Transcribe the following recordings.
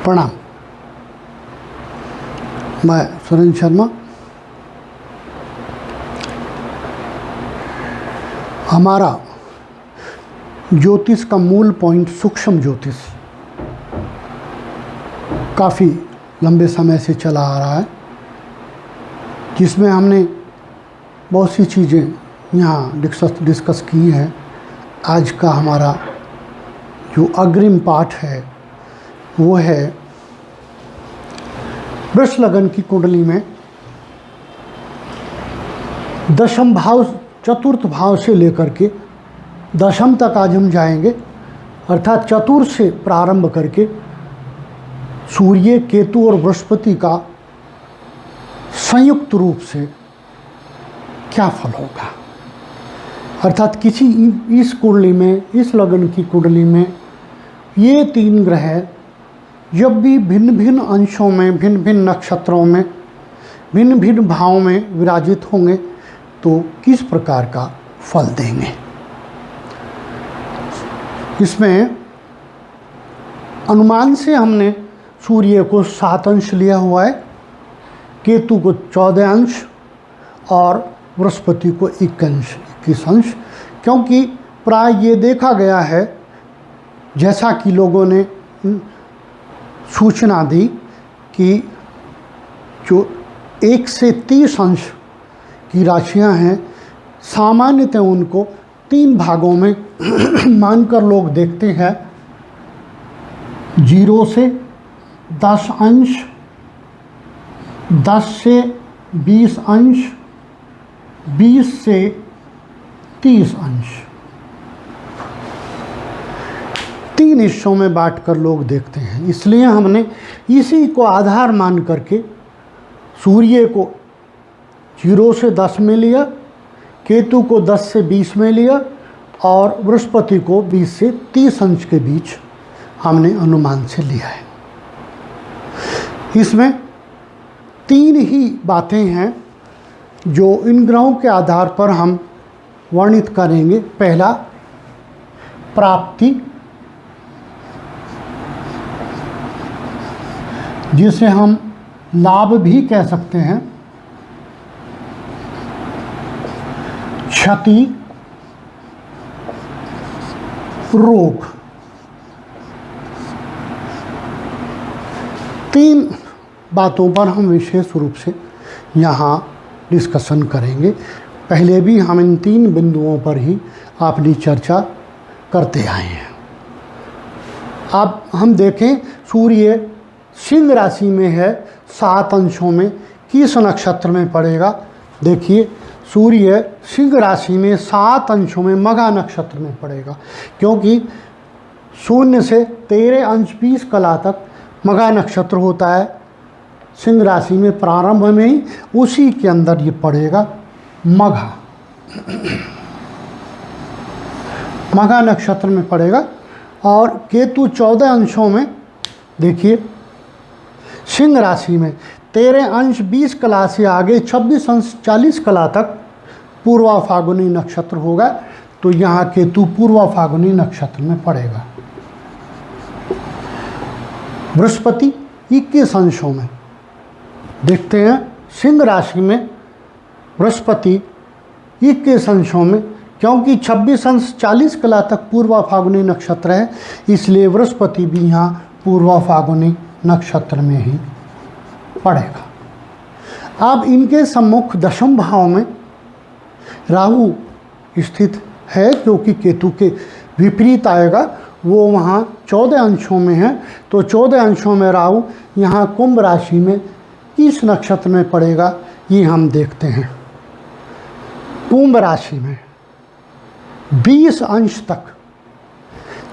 प्रणाम। मैं सुरेंद्र शर्मा। हमारा ज्योतिष का मूल पॉइंट सूक्ष्म ज्योतिष काफ़ी लंबे समय से चला आ रहा है, जिसमें हमने बहुत सी चीज़ें यहाँ डिस्कस की हैं। आज का हमारा जो अग्रिम पाठ है वो है वृष लगन की कुंडली में दशम भाव, चतुर्थ भाव से लेकर के दशम तक आज हम जाएंगे। अर्थात चतुर्थ से प्रारंभ करके सूर्य, केतु और बृहस्पति का संयुक्त रूप से क्या फल होगा। अर्थात किसी इस कुंडली में, इस लगन की कुंडली में ये तीन ग्रह जब भी भिन्न भिन्न अंशों में, भिन्न भिन्न नक्षत्रों में, भिन्न भिन्न भावों में विराजित होंगे तो किस प्रकार का फल देंगे। इसमें अनुमान से हमने सूर्य को 7 अंश लिया हुआ है, केतु को 14 अंश और बृहस्पति को 21 अंश, क्योंकि प्राय ये देखा गया है, जैसा कि लोगों ने सूचना दी कि जो 1 से 30 अंश की राशियां हैं, सामान्यतः उनको 3 भागों में मानकर लोग देखते हैं। 0 से 10 अंश, 10 से 20 अंश, 20 से 30 अंश, 3 हिस्सों में बांटकर लोग देखते हैं। इसलिए हमने इसी को आधार मान करके सूर्य को 0 से 10 में लिया, केतु को 10 से 20 में लिया और बृहस्पति को 20 से 30 अंश के बीच हमने अनुमान से लिया है। इसमें 3 ही बातें हैं जो इन ग्रहों के आधार पर हम वर्णित करेंगे। पहला, प्राप्ति, जिसे हम लाभ भी कह सकते हैं, क्षति, रोग। 3 बातों पर हम विशेष रूप से यहाँ डिस्कशन करेंगे। पहले भी हम इन 3 बिंदुओं पर ही अपनी चर्चा करते आए हैं। अब हम देखें, सूर्य सिंह राशि में है, 7 अंशों में किस नक्षत्र में पड़ेगा। देखिए, सूर्य सिंह राशि में 7 अंशों में मघा नक्षत्र में पड़ेगा, क्योंकि 0 से 13 अंश 20 कला तक मघा नक्षत्र होता है। सिंह राशि में प्रारंभ में ही उसी के अंदर ये पड़ेगा मघा, मघा नक्षत्र में पड़ेगा। और केतु 14 अंशों में, देखिए सिंह राशि में 13 अंश 20 कला से आगे 26 अंश 40 कला तक पूर्वा फागुनी नक्षत्र होगा, तो यहाँ केतु पूर्वा फागुनी नक्षत्र में पड़ेगा। बृहस्पति 21 अंशों में, देखते हैं सिंह राशि में बृहस्पति 21 अंशों में, क्योंकि 26 अंश 40 कला तक पूर्वा फागुनी नक्षत्र है, इसलिए बृहस्पति भी यहाँ पूर्वा फागुनी नक्षत्र में ही पड़ेगा। अब इनके सम्मुख दशम भाव में राहु स्थित है, जो कि केतु के विपरीत आएगा। वो वहाँ 14 अंशों में है, तो 14 अंशों में राहु यहाँ कुंभ राशि में किस नक्षत्र में पड़ेगा, ये हम देखते हैं। कुंभ राशि में 20 अंश तक,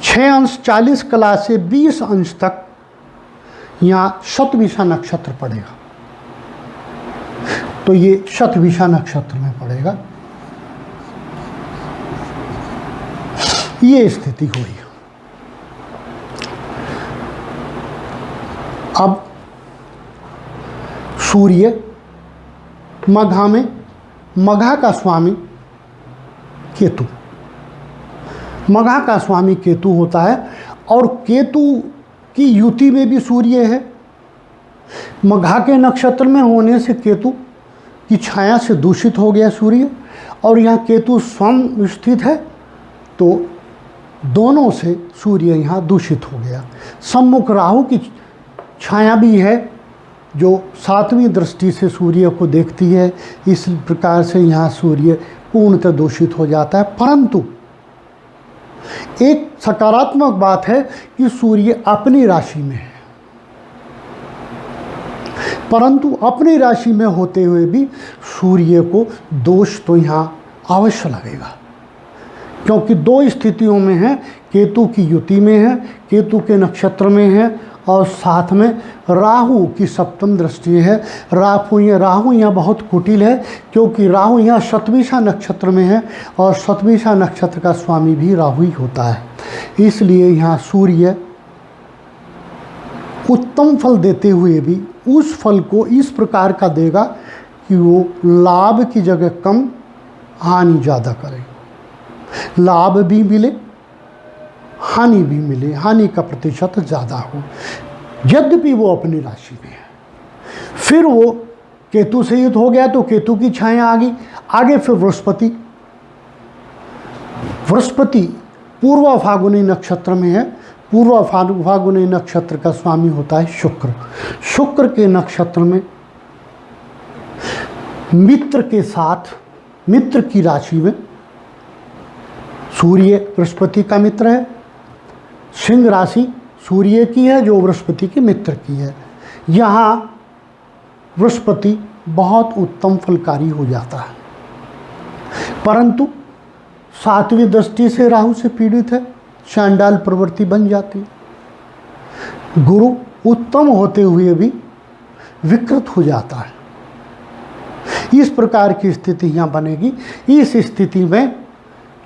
6 अंश 40 कला से 20 अंश तक यहाँ शतभिषा नक्षत्र पड़ेगा, तो ये शतभिषा नक्षत्र में पड़ेगा। ये स्थिति हुई। अब सूर्य मघा में, मघा का स्वामी केतु, मघा का स्वामी केतु होता है, और केतु की युति में भी सूर्य है। मघा के नक्षत्र में होने से केतु की छाया से दूषित हो गया सूर्य, और यहाँ केतु स्वयं स्थित है तो दोनों से सूर्य यहाँ दूषित हो गया। सम्मुख राहु की छाया भी है जो 7वीं दृष्टि से सूर्य को देखती है, इस प्रकार से यहाँ सूर्य पूर्णतः दूषित हो जाता है। परंतु एक सकारात्मक बात है कि सूर्य अपनी राशि में है, परंतु अपनी राशि में होते हुए भी सूर्य को दोष तो यहाँ अवश्य लगेगा, क्योंकि 2 स्थितियों में है, केतु की युति में है, केतु के नक्षत्र में है, और साथ में राहु की 7वीं दृष्टि है। राहु यहाँ बहुत कुटिल है, क्योंकि राहु यहाँ शतभिषा नक्षत्र में है, और शतभिषा नक्षत्र का स्वामी भी राहु ही होता है। इसलिए यहाँ सूर्य उत्तम फल देते हुए भी उस फल को इस प्रकार का देगा कि वो लाभ की जगह कम, हानि ज़्यादा करे। लाभ भी मिले, हानि भी मिले, हानि का प्रतिशत ज़्यादा हो, यद्यपि वो अपनी राशि में है। फिर वो केतु से युद्ध हो गया तो केतु की छाया आ गई। आगे फिर बृहस्पति पूर्व फागुनी नक्षत्र में है। पूर्व फागुनी नक्षत्र का स्वामी होता है शुक्र। शुक्र के नक्षत्र में मित्र के साथ, मित्र की राशि में सूर्य बृहस्पति का मित्र है। सिंह राशि सूर्य की है जो बृहस्पति के मित्र की है। यहाँ बृहस्पति बहुत उत्तम फलकारी हो जाता है, परंतु 7वीं दृष्टि से राहु से पीड़ित है, चांडाल प्रवृत्ति बन जाती है। गुरु उत्तम होते हुए भी विकृत हो जाता है। इस प्रकार की स्थिति यहाँ बनेगी। इस स्थिति में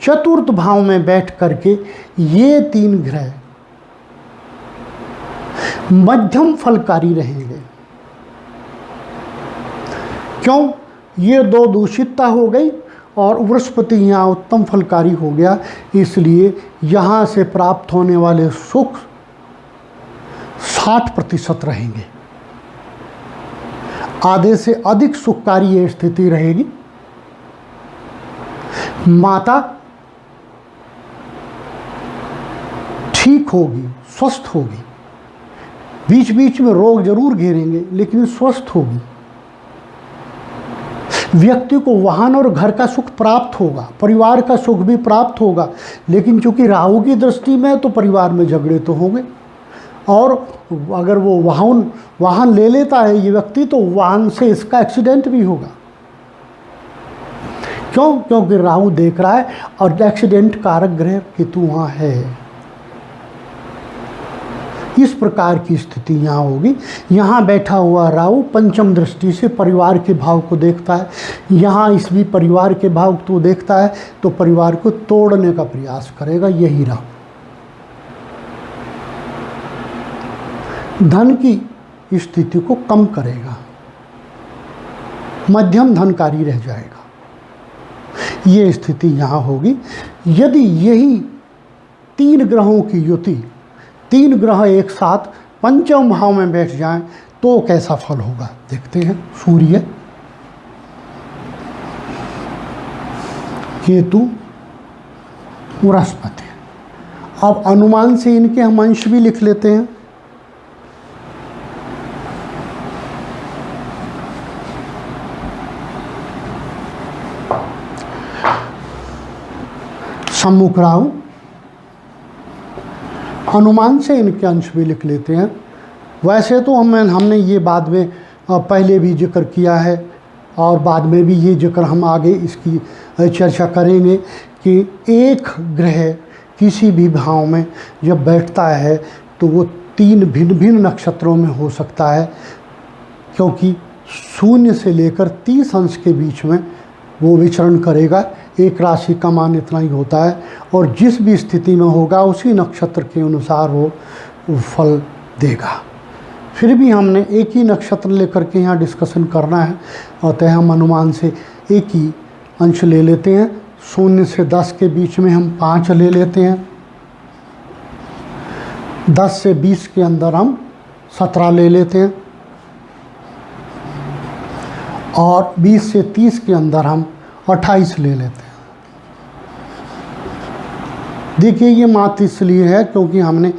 चतुर्थ भाव में बैठ करके ये 3 ग्रह मध्यम फलकारी रहेंगे। क्यों? ये 2 दूषितता हो गई और बृहस्पति यहाँ उत्तम फलकारी हो गया, इसलिए यहाँ से प्राप्त होने वाले सुख 60% रहेंगे। आधे से अधिक सुखकारी ये स्थिति रहेगी। माता ठीक होगी, स्वस्थ होगी, बीच बीच में रोग जरूर घेरेंगे लेकिन स्वस्थ होगी। व्यक्ति को वाहन और घर का सुख प्राप्त होगा, परिवार का सुख भी प्राप्त होगा, लेकिन चूंकि राहु की दृष्टि में तो परिवार में झगड़े तो होंगे। और अगर वो वाहन ले लेता है ये व्यक्ति तो वाहन से इसका एक्सीडेंट भी होगा। क्यों? क्योंकि राहु देख रहा है और एक्सीडेंट कारक ग्रह केतु वहाँ है। इस प्रकार की स्थिति यहाँ होगी। यहाँ बैठा हुआ राहु पंचम दृष्टि से परिवार के भाव को देखता है। यहाँ इस भी परिवार के भाव को देखता है तो परिवार को तोड़ने का प्रयास करेगा, यही राहु। धन की स्थिति को कम करेगा, मध्यम धनकारी रह जाएगा। ये स्थिति यहाँ होगी। यदि यही 3 ग्रहों की युति, 3 ग्रह एक साथ पंचम भाव में बैठ जाएं तो कैसा फल होगा देखते हैं। सूर्य, केतु, बृहस्पति। अब अनुमान से इनके हम अंश भी लिख लेते हैं। सम्मुख राहु, अनुमान से इनके अंश भी लिख लेते हैं। वैसे तो हमने ये बाद में पहले भी जिक्र किया है और बाद में भी ये जिक्र हम आगे इसकी चर्चा करेंगे कि एक ग्रह किसी भी भाव में जब बैठता है तो वो 3 भिन्न भिन्न नक्षत्रों में हो सकता है, क्योंकि 0 से लेकर 30 अंश के बीच में वो विचरण करेगा। एक राशि का मान इतना ही होता है और जिस भी स्थिति में होगा उसी नक्षत्र के अनुसार वो फल देगा। फिर भी हमने एक ही नक्षत्र लेकर के यहाँ डिस्कशन करना है, अतः हम अनुमान से एक ही अंश ले लेते हैं। 0 से 10 के बीच में हम 5 ले लेते हैं। 10 से 20 के अंदर हम 17 ले लेते हैं और 20 से 30 के अंदर हम 28 ले लेते हैं। देखिए ये मात्र इसलिए है क्योंकि हमने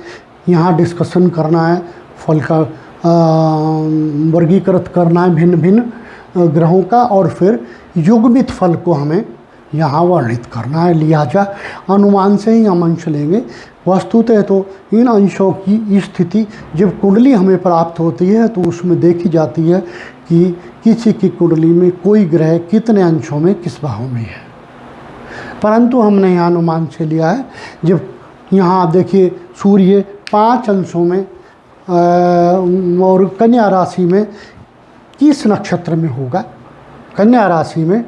यहाँ डिस्कशन करना है, फल का वर्गीकृत करना है भिन्न भिन्न ग्रहों का, और फिर युग्मित फल को हमें यहाँ वर्णित करना है। लिहाजा अनुमान से ही हम अंश लेंगे। वस्तुतः तो इन अंशों की स्थिति जब कुंडली हमें प्राप्त होती है तो उसमें देखी जाती है कि किसी की कुंडली में कोई ग्रह कितने अंशों में किस भाव में है, परंतु हमने यहाँ अनुमान से लिया है। जब यहाँ देखिए सूर्य 5 अंशों में और कन्या राशि में किस नक्षत्र में होगा, कन्या राशि में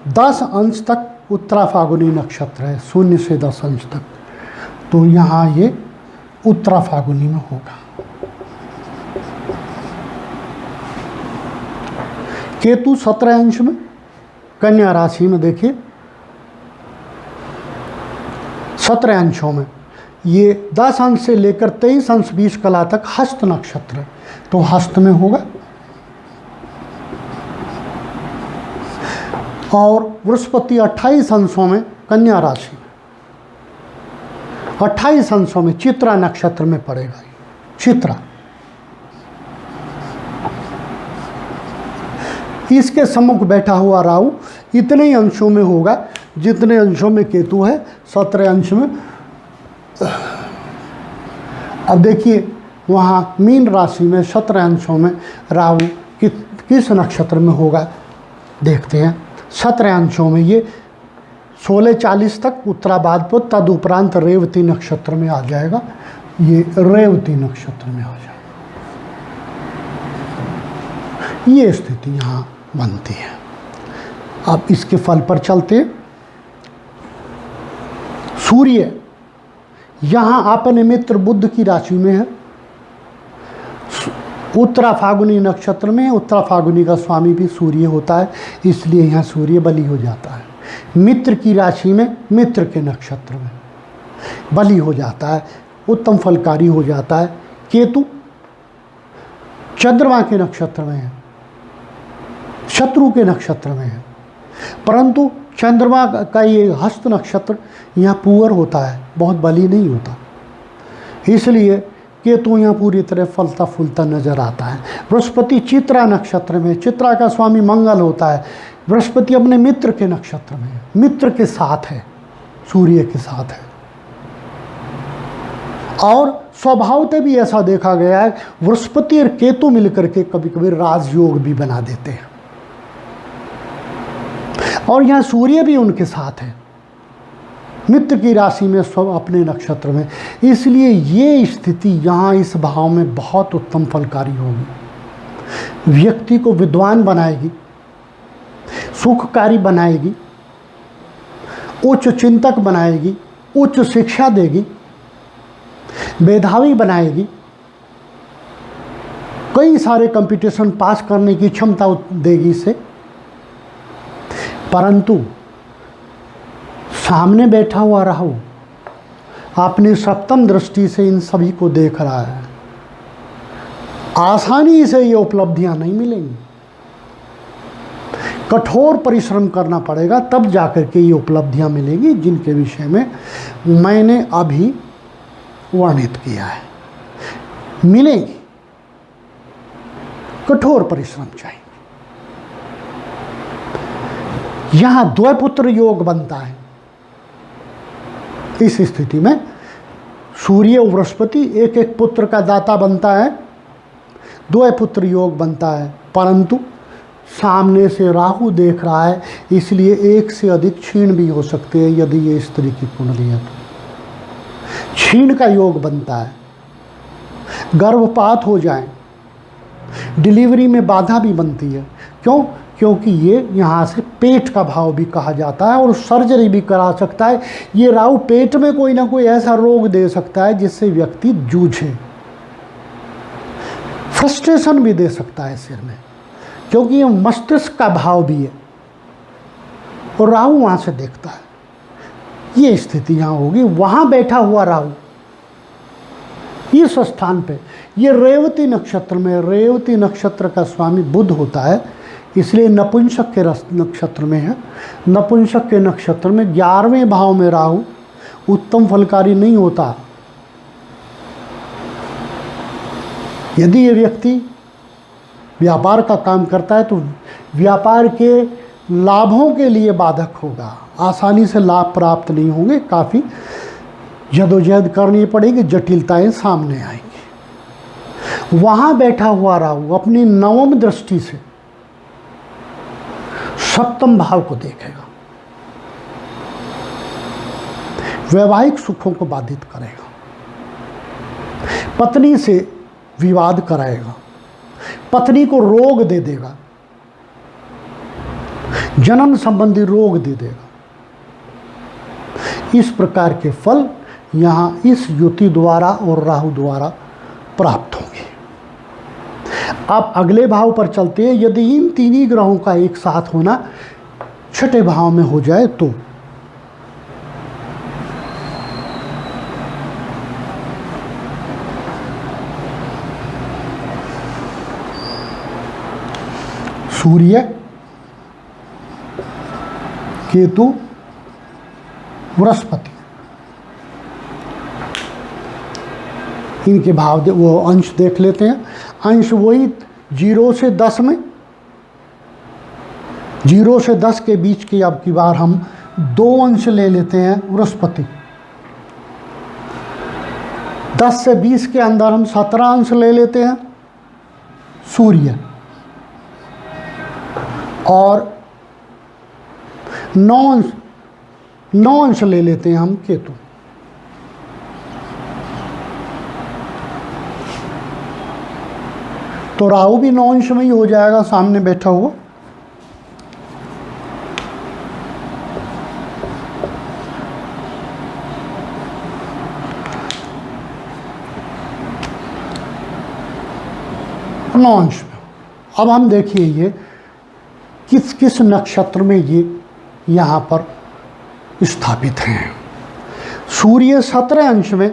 10 अंश तक उत्तरा फागुनी नक्षत्र है, 0 से 10 अंश तक, तो यहाँ ये उत्तरा फागुनी में होगा। केतु 17 अंश में कन्या राशि में, देखिए 17 अंशों में, ये 10 अंश से लेकर 23 अंश 20 कला तक हस्त नक्षत्र है, तो हस्त में होगा। और बृहस्पति 28 अंशों में कन्या राशि में, 28 अंशों में चित्रा नक्षत्र में पड़ेगा। चित्रा इसके सम्मुख बैठा हुआ राहु इतने ही अंशों में होगा जितने अंशों में केतु है, 17 अंश में। अब देखिए वहाँ मीन राशि में 17 अंशों में राहु किस नक्षत्र में होगा, देखते हैं। 17 अंशों में ये 16:40 तक उत्तराभाद्र, तदुपरांत रेवती नक्षत्र में आ जाएगा। ये रेवती नक्षत्र में आ जाएगा। ये स्थिति यहाँ बनती है। अब इसके फल पर चलते हैं। सूर्य यहाँ अपने मित्र बुध की राशि में है, उत्तरा फागुनी नक्षत्र में। उत्तरा फागुनी का स्वामी भी सूर्य होता है, इसलिए यहाँ सूर्य बलि हो जाता है। मित्र की राशि में, मित्र के नक्षत्र में बलि हो जाता है, उत्तम फलकारी हो जाता है। केतु चंद्रमा के नक्षत्र में है, शत्रु के नक्षत्र में है, परंतु चंद्रमा का ये हस्त नक्षत्र यहाँ पुअर होता है, बहुत बली नहीं होता, इसलिए केतु यहाँ पूरी तरह फलता फूलता नजर आता है। बृहस्पति चित्रा नक्षत्र में, चित्रा का स्वामी मंगल होता है। बृहस्पति अपने मित्र के नक्षत्र में है, मित्र के साथ है, सूर्य के साथ है। और स्वभावतः भी ऐसा देखा गया है, बृहस्पति और केतु मिलकर के कभी कभी राजयोग भी बना देते हैं, और यहाँ सूर्य भी उनके साथ है, मित्र की राशि में, सब अपने नक्षत्र में। इसलिए ये स्थिति यहाँ इस भाव में बहुत उत्तम फलकारी होगी, व्यक्ति को विद्वान बनाएगी, सुखकारी बनाएगी, उच्च चिंतक बनाएगी, उच्च शिक्षा देगी, मेधावी बनाएगी, कई सारे कंपटीशन पास करने की क्षमता देगी इसे। परंतु सामने बैठा हुआ राहु अपनी सप्तम दृष्टि से इन सभी को देख रहा है, आसानी से ये उपलब्धियां नहीं मिलेंगी, कठोर परिश्रम करना पड़ेगा, तब जाकर के ये उपलब्धियां मिलेंगी, जिनके विषय में मैंने अभी वर्णित किया है। मिलेंगी, कठोर परिश्रम चाहिए। यहां द्वैपुत्र योग बनता है। इस स्थिति में सूर्य और बृहस्पति एक एक पुत्र का दाता बनता है, द्वैपुत्र योग बनता है, परंतु सामने से राहु देख रहा है, इसलिए एक से अधिक क्षीण भी हो सकते हैं। यदि ये स्त्री की कुंडली है तो क्षीण का योग बनता है, गर्भपात हो जाए, डिलीवरी में बाधा भी बनती है। क्यों? क्योंकि ये यहाँ से पेट का भाव भी कहा जाता है और सर्जरी भी करा सकता है। ये राहु पेट में कोई ना कोई ऐसा रोग दे सकता है जिससे व्यक्ति जूझे, फ्रस्ट्रेशन भी दे सकता है सिर में, क्योंकि ये मस्तिष्क का भाव भी है और राहु वहाँ से देखता है। ये स्थिति यहाँ होगी। वहाँ बैठा हुआ राहु इस स्थान पे, ये रेवती नक्षत्र में, रेवती नक्षत्र का स्वामी बुध होता है, इसलिए नपुंसक के नक्षत्र में है। नपुंसक के नक्षत्र में 11वें भाव में राहु उत्तम फलकारी नहीं होता। यदि ये व्यक्ति व्यापार का काम करता है तो व्यापार के लाभों के लिए बाधक होगा, आसानी से लाभ प्राप्त नहीं होंगे, काफ़ी जदोजहद करनी पड़ेगी, जटिलताएं सामने आएंगी। वहाँ बैठा हुआ राहु अपनी 9वीं दृष्टि से 7वें भाव को देखेगा, वैवाहिक सुखों को बाधित करेगा, पत्नी से विवाद कराएगा, पत्नी को रोग दे देगा, जन्म संबंधी रोग दे देगा। इस प्रकार के फल यहाँ इस युति द्वारा और राहु द्वारा प्राप्त होंगे। आप अगले भाव पर चलते हैं। यदि इन तीनों ग्रहों का एक साथ होना 6ठे भाव में हो जाए तो सूर्य, केतु, बृहस्पति, इनके भाव वो अंश देख लेते हैं। अंश वही 0 से 10 में, 0 से 10 के बीच की अब की बार हम 2 अंश ले लेते हैं बृहस्पति। 10 से 20 के अंदर हम 17 अंश ले लेते हैं सूर्य, और 9 अंश ले लेते हैं हम केतु। तो राहु भी 9 अंश में ही हो जाएगा सामने बैठा हुआ। नौ अंश में। अब हम देखिए ये किस किस नक्षत्र में ये यहाँ पर स्थापित हैं। सूर्य 17 अंश में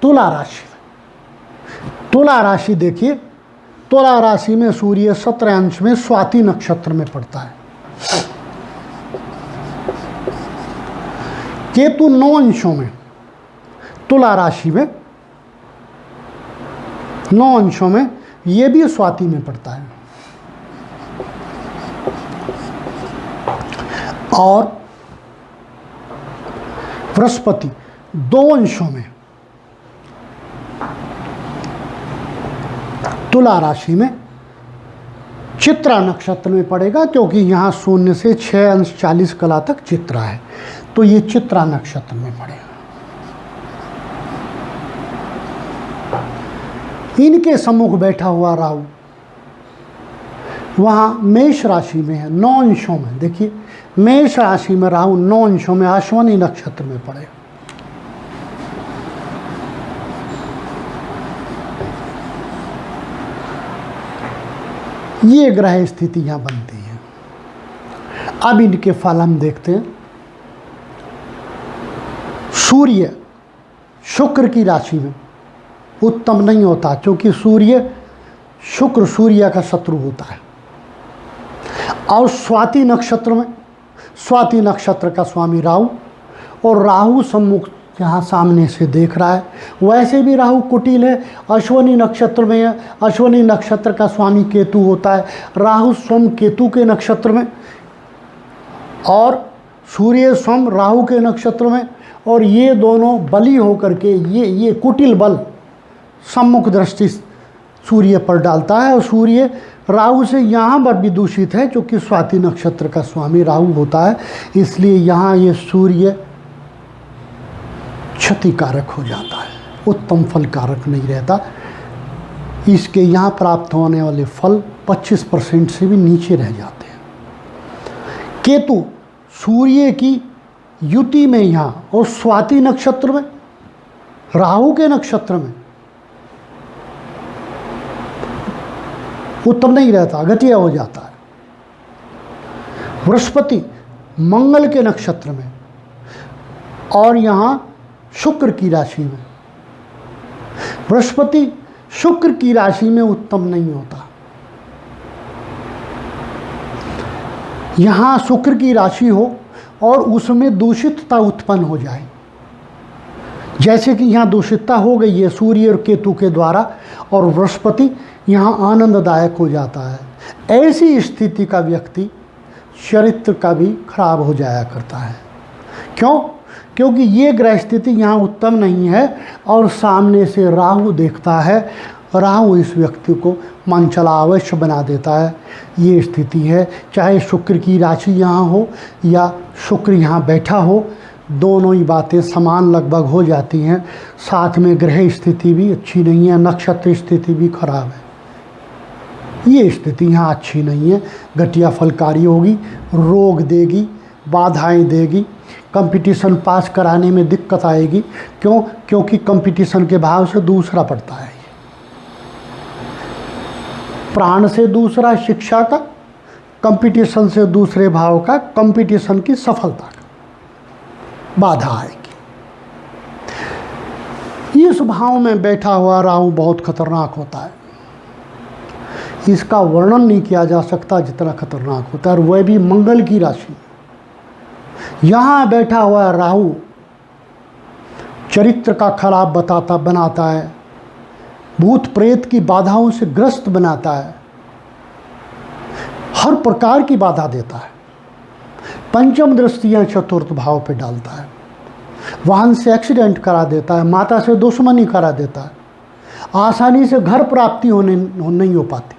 तुला राशि में। तुला राशि देखिए, तुला राशि में सूर्य 17 अंश में स्वाति नक्षत्र में पड़ता है। केतु 9 अंशों में तुला राशि में, 9 अंशों में, ये भी स्वाति में पड़ता है। और बृहस्पति 2 अंशों में तुला राशि में चित्रा नक्षत्र में पड़ेगा, क्योंकि यहाँ 0 से 6 अंश 40 कला तक चित्रा है, तो ये चित्रा नक्षत्र में पड़ेगा। इनके सम्मुख बैठा हुआ राहु वहाँ मेष राशि में है, 9 अंशों में। देखिए मेष राशि में राहु 9 अंशों में अश्विनी नक्षत्र में पड़ेगा। ये ग्रह स्थिति यहाँ बनती है। अब इनके फल हम देखते हैं। सूर्य शुक्र की राशि में उत्तम नहीं होता, क्योंकि शुक्र सूर्य का शत्रु होता है। और स्वाति नक्षत्र में, स्वाति नक्षत्र का स्वामी राहु, और राहु सम्मुख यहाँ सामने से देख रहा है। वैसे भी राहु कुटिल है, अश्विनी नक्षत्र में है। अश्विनी नक्षत्र का स्वामी केतु होता है। राहु स्वयं केतु के नक्षत्र में और सूर्य स्वयं राहु के नक्षत्र में, और ये दोनों बली होकर के ये कुटिल बल सम्मुख दृष्टि सूर्य पर डालता है। और सूर्य राहु से यहाँ पर भी दूषित है, क्योंकि स्वाति नक्षत्र का स्वामी राहु होता है, इसलिए यहाँ ये सूर्य क्षतिकारक हो जाता है, उत्तम फल कारक नहीं रहता। इसके यहाँ प्राप्त होने वाले फल 25% से भी नीचे रह जाते हैं। केतु सूर्य की युति में यहाँ और स्वाति नक्षत्र में, राहु के नक्षत्र में उत्तम नहीं रहता, घटिया हो जाता है। बृहस्पति मंगल के नक्षत्र में और यहाँ शुक्र की राशि में। बृहस्पति शुक्र की राशि में उत्तम नहीं होता। यहाँ शुक्र की राशि हो और उसमें दूषितता उत्पन्न हो जाए, जैसे कि यहाँ दूषितता हो गई है सूर्य और केतु के द्वारा, और बृहस्पति यहाँ आनंददायक हो जाता है। ऐसी स्थिति का व्यक्ति चरित्र का भी खराब हो जाया करता है। क्यों? क्योंकि ये ग्रह स्थिति यहाँ उत्तम नहीं है और सामने से राहु देखता है। राहु इस व्यक्ति को मन चला अवश्य बना देता है। ये स्थिति है, चाहे शुक्र की राशि यहाँ हो या शुक्र यहाँ बैठा हो, दोनों ही बातें समान लगभग हो जाती हैं। साथ में ग्रह स्थिति भी अच्छी नहीं है, नक्षत्र स्थिति भी खराब है। ये स्थिति यहाँ अच्छी नहीं है, घटिया फलकारी होगी, रोग देगी, बाधाएं देगी, कंपटीशन पास कराने में दिक्कत आएगी। क्यों? क्योंकि कंपटीशन के भाव से दूसरा पड़ता है, प्राण से दूसरा शिक्षा का, कंपटीशन से दूसरे भाव का, कंपटीशन की सफलता का बाधा आएगी। इस भाव में बैठा हुआ राहु बहुत खतरनाक होता है, इसका वर्णन नहीं किया जा सकता जितना खतरनाक होता है, और वह भी मंगल की राशि। यहाँ बैठा हुआ राहु चरित्र का खराब बनाता है, भूत प्रेत की बाधाओं से ग्रस्त बनाता है, हर प्रकार की बाधा देता है, पंचम दृष्टियां चतुर्थ भाव पे डालता है, वाहन से एक्सीडेंट करा देता है, माता से दुश्मनी करा देता है, आसानी से घर प्राप्ति नहीं हो पाती।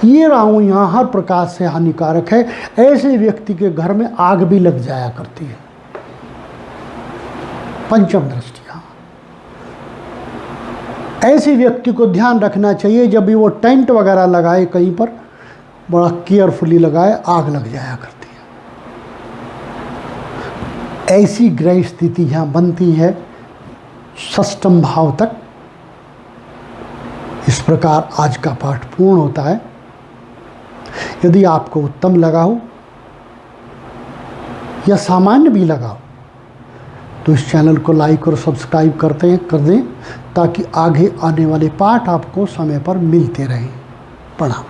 ये राहु यहाँ हर प्रकार से हानिकारक है। ऐसे व्यक्ति के घर में आग भी लग जाया करती है। पंचम दृष्टियां, ऐसे व्यक्ति को ध्यान रखना चाहिए, जब भी वो टेंट वगैरह लगाए कहीं पर, बड़ा केयरफुली लगाए, आग लग जाया करती है। ऐसी ग्रह स्थिति यहाँ बनती है षष्ठम भाव तक। इस प्रकार आज का पाठ पूर्ण होता है। यदि आपको उत्तम लगा हो या सामान्य भी लगा हो तो इस चैनल को लाइक और सब्सक्राइब कर दें, ताकि आगे आने वाले पाठ आपको समय पर मिलते रहें। प्रणाम।